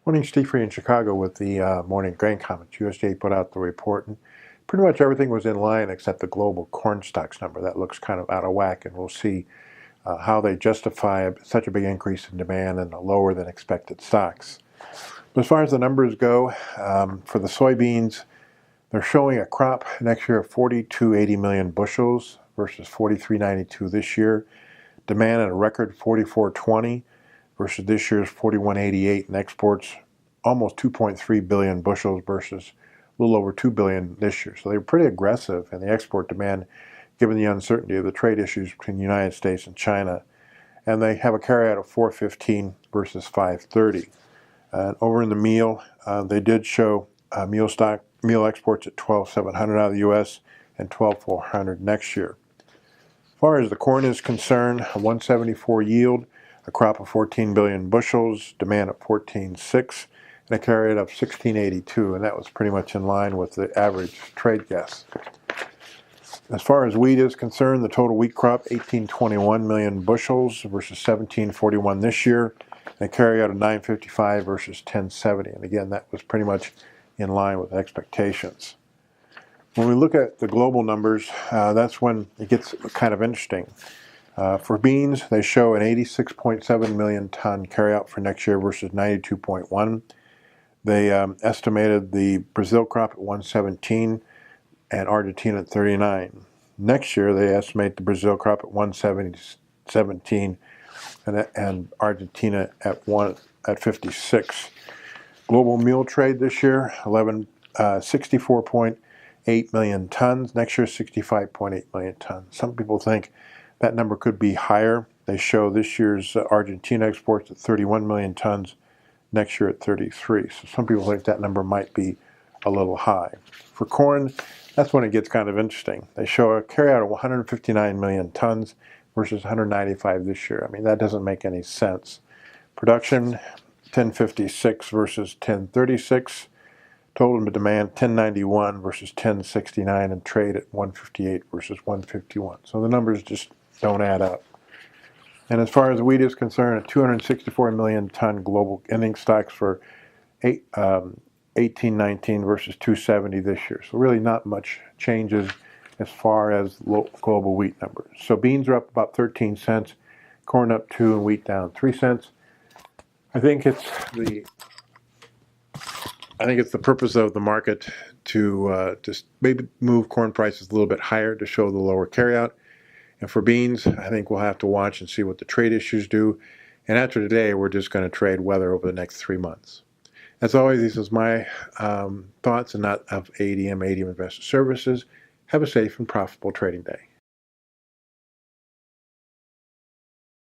Morning, Steve Free in Chicago with the morning grain comments. USDA put out the report, and pretty much everything was in line except the global corn stocks number. That looks kind of out of whack, and we'll see how they justify such a big increase in demand and the lower than expected stocks. But as far as the numbers go, for the soybeans, they're showing a crop next year of 4280 million bushels versus 4392 this year. Demand at a record 4420 versus this year's 4188, and exports almost 2.3 billion bushels versus a little over 2 billion this year. So they were pretty aggressive in the export demand given the uncertainty of the trade issues between the United States and China. And they have a carryout of 415 versus 530. Over in the meal, they did show meal exports at 12,700 out of the U.S. and 12,400 next year. As far as the corn is concerned, a 174 yield, a crop of 14 billion bushels, demand at 14.6, and a carryout of 1682, and that was pretty much in line with the average trade guess. As far as wheat is concerned, the total wheat crop 1821 million bushels versus 1741 this year, and a carryout of 955 versus 1070, and again that was pretty much in line with expectations. When we look at the global numbers, that's when it gets kind of interesting. For beans, they show an 86.7 million ton carryout for next year versus 92.1. They estimated the Brazil crop at 117 and Argentina at 39. Next year, they estimate the Brazil crop at 117 and Argentina at 56. Global meal trade this year, 64.8 million tons. Next year, 65.8 million tons. Some people think that number could be higher. They show this year's Argentina exports at 31 million tons, next year at 33. So some people think that number might be a little high. For corn, that's when it gets kind of interesting. They show a carryout of 159 million tons versus 195 this year. I mean, that doesn't make any sense. Production, 1056 versus 1036. Total demand 1091 versus 1069, and trade at 158 versus 151. So the numbers just don't add up. And as far as wheat is concerned, a 264 million ton global ending stocks for 1819 versus 270 this year. So really not much changes as far as global wheat numbers. So beans are up about 13 cents, corn up 2, and wheat down 3 cents. I think it's the purpose of the market to just maybe move corn prices a little bit higher to show the lower carryout. And for beans, I think we'll have to watch and see what the trade issues do. And after today, we're just going to trade weather over the next 3 months. As always, this is my thoughts and not of ADM Investor Services. Have a safe and profitable trading day.